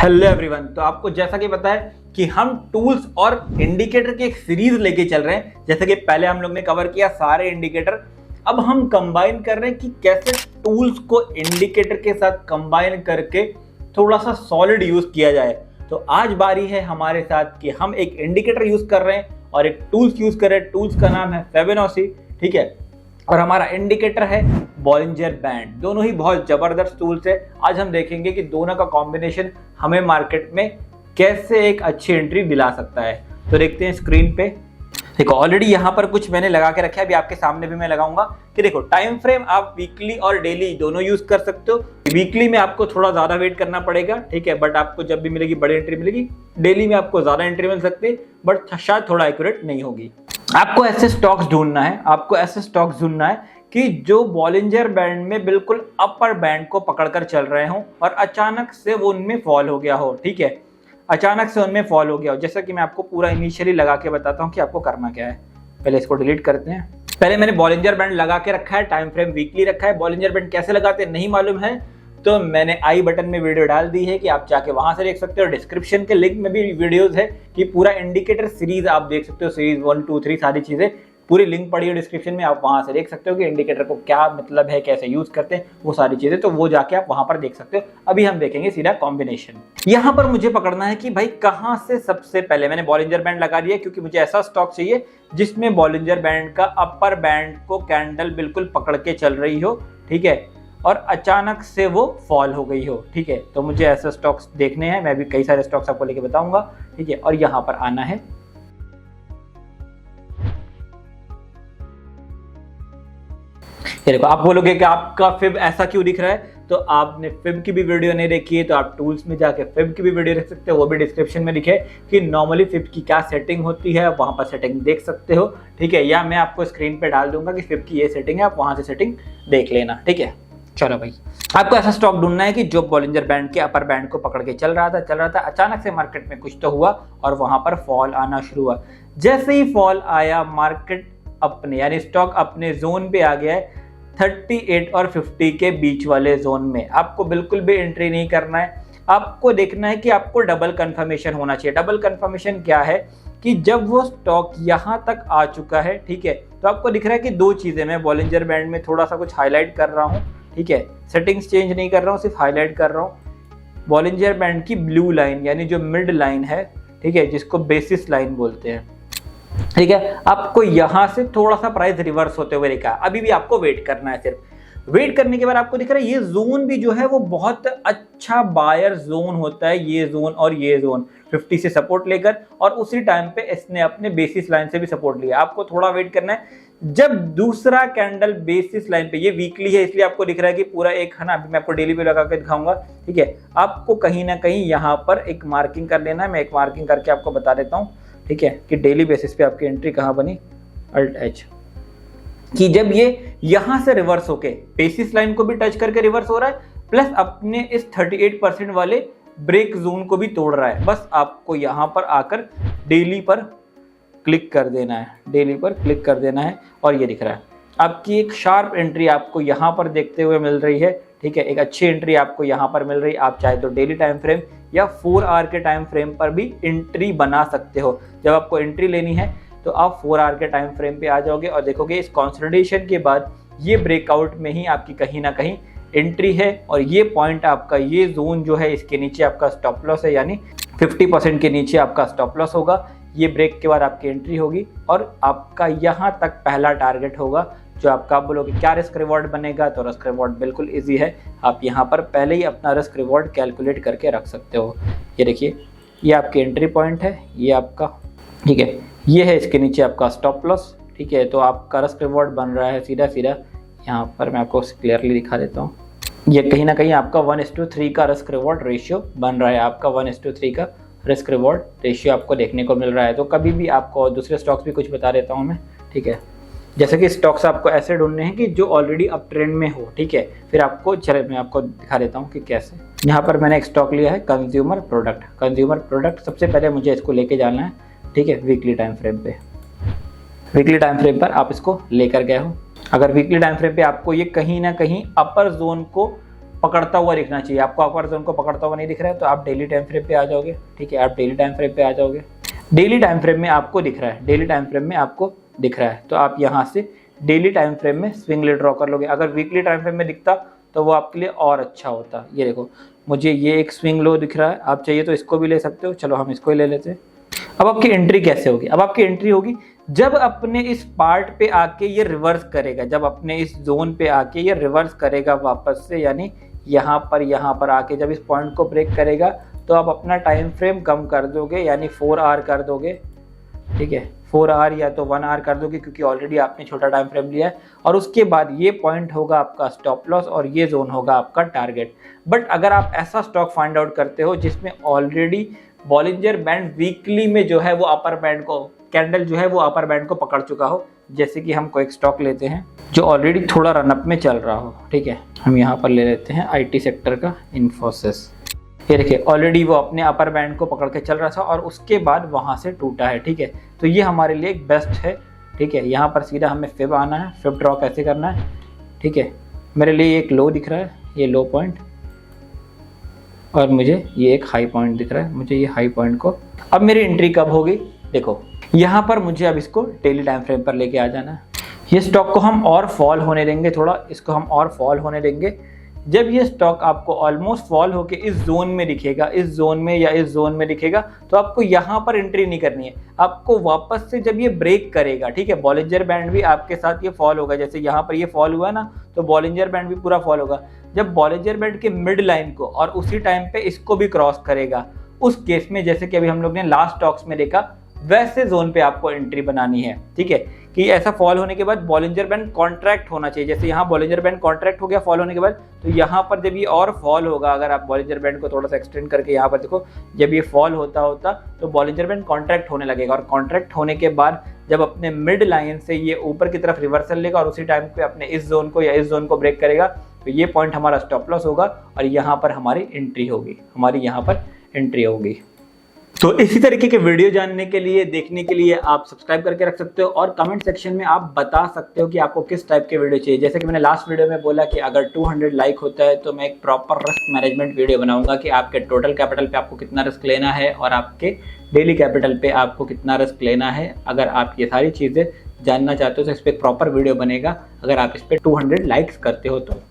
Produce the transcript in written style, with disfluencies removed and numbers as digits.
Hello everyone. तो आपको जैसा कि पता है कि हम टूल्स और इंडिकेटर की एक सीरीज लेके चल रहे हैं। जैसे कि पहले हम लोग ने कवर किया सारे इंडिकेटर, अब हम कंबाइन कर रहे हैं कि कैसे टूल्स को इंडिकेटर के साथ कंबाइन करके थोड़ा सा सॉलिड यूज किया जाए। तो आज बारी है हमारे साथ कि हम एक इंडिकेटर यूज कर रहे हैं और एक टूल्स यूज कर रहे हैं। टूल्स का नाम है फिबोनाची, ठीक है, और हमारा इंडिकेटर है बॉलिंजर बैंड। दोनों ही बहुत जबरदस्त टूल्स है। आज हम देखेंगे कि दोनों का कॉम्बिनेशन हमें मार्केट में कैसे एक अच्छी एंट्री दिला सकता है। तो देखते हैं स्क्रीन पे। देखो ऑलरेडी यहाँ पर कुछ मैंने लगा के रखा है, अभी आपके सामने भी मैं लगाऊंगा कि देखो टाइम फ्रेम आप वीकली और डेली दोनों यूज कर सकते हो। वीकली में आपको थोड़ा ज्यादा वेट करना पड़ेगा, ठीक है, बट आपको जब भी मिलेगी बड़ी एंट्री मिलेगी। डेली में आपको ज्यादा एंट्री मिल सकती है बट शायद थोड़ा एक्यूरेट नहीं होगी। आपको ऐसे स्टॉक्स ढूंढना है, कि जो बॉलिंजर बैंड में बिल्कुल अपर बैंड को पकड़कर चल रहे हो और अचानक से वो उनमें फॉल हो गया हो, ठीक है, अचानक से उनमें फॉल हो गया हो। जैसा कि मैं आपको पूरा इनिशियली लगा के बताता हूँ कि आपको करना क्या है। पहले इसको डिलीट करते हैं। पहले मैंने बॉलिंजर बैंड लगा के रखा है, टाइम फ्रेम वीकली रखा है। बॉलिंजर बैंड कैसे लगाते हैं नहीं मालूम है तो मैंने आई बटन में वीडियो डाल दी है कि आप जाके वहां से देख सकते हो। डिस्क्रिप्शन के लिंक में भी वीडियोस है कि पूरा इंडिकेटर सीरीज आप देख सकते हो, सीरीज 1 2 3 सारी चीजें पूरी लिंक पड़ी है डिस्क्रिप्शन में। आप वहां से देख सकते हो कि इंडिकेटर को क्या मतलब है, कैसे यूज करते हैं, वो सारी चीजें, तो वो जाके आप वहां पर देख सकते हो। अभी हम देखेंगे सीधा कॉम्बिनेशन। यहाँ पर मुझे पकड़ना है कि भाई कहां से सबसे पहले मैंने बॉलिंजर बैंड लगा दिया, क्योंकि मुझे ऐसा स्टॉक चाहिए जिसमें बॉलिंजर बैंड का अपर बैंड को कैंडल बिल्कुल पकड़ के चल रही हो, ठीक है, और अचानक से वो फॉल हो गई हो, ठीक है। तो मुझे ऐसे स्टॉक्स देखने हैं, मैं भी कई सारे स्टॉक्स आपको लेके बताऊंगा, ठीक है, और यहाँ पर आना है। ये देखो, आप बोलोगे कि आपका फिब ऐसा क्यों दिख रहा है, तो आपने फिब की भी वीडियो नहीं देखी है तो आप टूल्स में जाके फिब की भी वीडियो देख सकते हो। वो भी डिस्क्रिप्शन में लिखे कि नॉर्मली फिब की क्या सेटिंग होती है, वहां पर सेटिंग देख सकते हो, ठीक है, या मैं आपको स्क्रीन पे डाल दूंगा कि फिब की ये सेटिंग है, आप वहां से सेटिंग देख लेना, ठीक है। चलो भाई, आपको ऐसा स्टॉक ढूंढना है कि जो बॉलिंजर बैंड के अपर बैंड को पकड़ के चल रहा था, अचानक से मार्केट में कुछ तो हुआ और वहां पर फॉल आना शुरू हुआ। जैसे ही फॉल आया, मार्केट अपने यानी स्टॉक अपने जोन पे आ गया है 38 और 50 के बीच वाले जोन में। आपको बिल्कुल भी एंट्री नहीं करना है, आपको देखना है कि आपको डबल कंफर्मेशन होना चाहिए। डबल कंफर्मेशन क्या है कि जब वो स्टॉक यहां तक आ चुका है, ठीक है, तो आपको दिख रहा है कि दो चीजें, मैं बॉलिंजर बैंड में थोड़ा सा कुछ हाईलाइट कर रहा हूं, ठीक है, सेटिंग्स चेंज नहीं कर रहा हूं, सिर्फ हाईलाइट कर रहा हूं। बॉलिंजर बैंड की ब्लू लाइन यानी जो मिड लाइन है, ठीक है, जिसको बेसिस लाइन बोलते हैं, ठीक है, आपको यहां से थोड़ा सा प्राइस रिवर्स होते हुए दिखा। अभी भी आपको वेट करना है। सिर्फ वेट करने के बाद आपको दिख रहा है ये जोन भी जो है वो बहुत अच्छा बायर जोन होता है। ये जोन और ये जोन 50 से सपोर्ट लेकर और उसी टाइम पे इसने अपने बेसिस लाइन से भी सपोर्ट लिया। आपको थोड़ा वेट करना है। जब दूसरा कैंडल बेसिस लाइन पे, ये वीकली है इसलिए आपको दिख रहा है कि पूरा एक है ना, अभी मैं आपको डेली पे लगा के दिखाऊंगा, ठीक है, आपको कहीं ना कहीं यहाँ पर एक मार्किंग कर लेना है। मैं एक मार्किंग करके आपको बता देता हूँ, ठीक है, कि डेली बेसिस पे आपकी एंट्री कहां बनी, अल्ट एच, कि जब ये यहां से रिवर्स होके बेसिस लाइन को भी टच करके रिवर्स हो रहा है, प्लस अपने इस 38% वाले ब्रेक जोन को भी तोड़ रहा है। बस आपको यहां पर आकर डेली पर क्लिक कर देना है, डेली पर क्लिक कर देना है और ये दिख रहा है आपकी एक शार्प एंट्री आपको यहां पर देखते हुए मिल रही है, ठीक है, एक अच्छी एंट्री आपको यहां पर मिल रही है। आप चाहे तो डेली टाइम फ्रेम या 4 आवर के टाइम फ्रेम पर भी एंट्री बना सकते हो। जब आपको एंट्री लेनी है तो आप 4 आवर के टाइम फ्रेम पे आ जाओगे और देखोगे इस कंसोलिडेशन के बाद ये ब्रेकआउट में ही आपकी कहीं ना कहीं एंट्री है और ये पॉइंट आपका, ये जोन जो है इसके नीचे आपका स्टॉप लॉस है, यानी 50% के नीचे आपका स्टॉप लॉस होगा। ये ब्रेक के बाद आपकी एंट्री होगी और आपका यहाँ तक पहला टारगेट होगा जो आपका, आप बोलोगे क्या रिस्क रिवॉर्ड बनेगा, तो रिस्क रिवॉर्ड बिल्कुल इजी है। आप यहाँ पर पहले ही अपना रिस्क रिवॉर्ड कैलकुलेट करके रख सकते हो। ये देखिए, ये आपकी एंट्री पॉइंट है, ये आपका, ठीक है, ये है इसके नीचे आपका स्टॉप लॉस, ठीक है, तो आपका रिस्क रिवॉर्ड बन रहा है सीधा सीधा यहाँ पर। मैं आपको क्लियरली दिखा देता हूँ, ये कहीं ना कहीं आपका 1:3 का रिस्क रिवॉर्ड रेशियो बन रहा है। आपका 1:3 का रिस्क रिवॉर्ड रेशियो आपको देखने को मिल रहा है। तो कभी भी आपको दूसरे स्टॉक्स भी कुछ बता देता हूँ मैं, ठीक है, जैसे कि स्टॉक्स आपको ऐसे ढूंढने हैं कि जो ऑलरेडी अप ट्रेंड में हो, ठीक है, फिर आपको, चले मैं आपको दिखा देता हूँ कि कैसे। यहाँ पर मैंने एक स्टॉक लिया है कंज्यूमर प्रोडक्ट। सबसे पहले मुझे इसको लेके जाना है, ठीक है, वीकली टाइम फ्रेम पे। वीकली टाइम फ्रेम पर आप इसको लेकर गए हो, अगर वीकली टाइम फ्रेम पे आपको ये कहीं ना कहीं अपर जोन को पकड़ता हुआ दिखना चाहिए। आपको अपर जोन को पकड़ता हुआ नहीं दिख रहा है तो आप डेली टाइम फ्रेम पे आ जाओगे। ठीक है, आप डेली टाइम फ्रेम पे आ जाओगे। डेली टाइम फ्रेम में आपको दिख रहा है, डेली टाइम फ्रेम में आपको दिख रहा है तो आप यहाँ से डेली टाइम फ्रेम में स्विंग ले ड्रॉ कर लोगे। अगर वीकली टाइम फ्रेम में दिखता तो वो आपके लिए और अच्छा होता। ये देखो मुझे ये एक स्विंग लो दिख रहा है, आप चाहिए तो इसको भी ले सकते हो। चलो हम इसको ही ले लेते हैं। अब आपकी एंट्री कैसे होगी? अब आपकी एंट्री होगी जब अपने इस पार्ट पे आके ये रिवर्स करेगा, जब अपने इस जोन पे आके ये रिवर्स करेगा वापस से, यानी यहाँ पर आके जब इस पॉइंट को ब्रेक करेगा तो आप अपना टाइम फ्रेम कम कर दोगे, यानी 4 आवर कर दोगे। ठीक है, 4 आवर या तो 1 आवर कर दोगे क्योंकि ऑलरेडी आपने छोटा टाइम फ्रेम लिया है। और उसके बाद ये पॉइंट होगा आपका स्टॉप लॉस और ये जोन होगा आपका टारगेट। बट अगर आप ऐसा स्टॉक फाइंड आउट करते हो जिसमें ऑलरेडी बॉलिंजर बैंड वीकली में जो है वो अपर बैंड को, कैंडल जो है वो अपर बैंड को पकड़ चुका हो, जैसे कि हम कोई एक स्टॉक लेते हैं जो ऑलरेडी थोड़ा रनअप में चल रहा हो। ठीक है, हम यहाँ पर ले लेते हैं IT सेक्टर का इन्फोसिस। ये देखिए ऑलरेडी वो अपने अपर बैंड को पकड़ के चल रहा था और उसके बाद वहाँ से टूटा है। ठीक है, तो ये हमारे लिए एक बेस्ट है। ठीक है, यहाँ पर सीधा हमें फिब आना है। फिब ड्रॉ कैसे करना है? ठीक है, मेरे लिए एक लो दिख रहा है, ये लो पॉइंट, और मुझे ये एक हाई पॉइंट दिख रहा है। मुझे ये हाई पॉइंट को, अब मेरी एंट्री कब होगी? देखो यहाँ पर मुझे अब इसको डेली टाइम फ्रेम पर लेके आ जाना है। ये स्टॉक को हम और फॉल होने देंगे, थोड़ा इसको हम और फॉल होने देंगे। जब ये स्टॉक आपको ऑलमोस्ट फॉल होके इस जोन में दिखेगा, इस जोन में या इस जोन में दिखेगा, तो आपको यहाँ पर एंट्री नहीं करनी है। आपको वापस से जब ये ब्रेक करेगा, ठीक है, बॉलिंजर बैंड भी आपके साथ ये फॉल होगा। जैसे यहाँ पर ये फॉल हुआ ना, तो बॉलिंजर बैंड भी पूरा फॉल होगा। जब बॉलिंजर बैंड के मिड लाइन को और उसी टाइम पे इसको भी क्रॉस करेगा, उस केस में जैसे कि अभी हम लोग ने लास्ट स्टॉक्स में देखा, वैसे जोन पे आपको एंट्री बनानी है। ठीक है, कि ऐसा फॉल होने के बाद बॉलिंजर बैंड कॉन्ट्रैक्ट होना चाहिए। जैसे यहाँ बॉलिंजर बैंड कॉन्ट्रैक्ट हो गया फॉल होने के बाद, तो यहाँ पर जब ये और फॉल होगा, अगर आप बॉलिंजर बैंड को थोड़ा सा एक्सटेंड करके यहाँ पर देखो, जब ये फॉल होता तो बॉलिंजर बैंड कॉन्ट्रैक्ट होने लगेगा। और कॉन्ट्रैक्ट होने के बाद जब अपने मिड लाइन से ये ऊपर की तरफ रिवर्सल लेगा और उसी टाइम पे अपने इस जोन को या इस जोन को ब्रेक करेगा, तो ये पॉइंट हमारा स्टॉप लॉस होगा और यहाँ पर हमारी एंट्री होगी, हमारी यहाँ पर एंट्री होगी। तो इसी तरीके के वीडियो जानने के लिए, देखने के लिए आप सब्सक्राइब करके रख सकते हो और कमेंट सेक्शन में आप बता सकते हो कि आपको किस टाइप के वीडियो चाहिए। जैसे कि मैंने लास्ट वीडियो में बोला कि अगर 200 लाइक होता है तो मैं एक प्रॉपर रिस्क मैनेजमेंट वीडियो बनाऊंगा कि आपके टोटल कैपिटल पे आपको कितना रिस्क लेना है और आपके डेली कैपिटल पे आपको कितना रिस्क लेना है। अगर आप ये सारी चीज़ें जानना चाहते हो तो इस पर एक प्रॉपर वीडियो बनेगा, अगर आप इस पर 200 लाइक्स करते हो तो।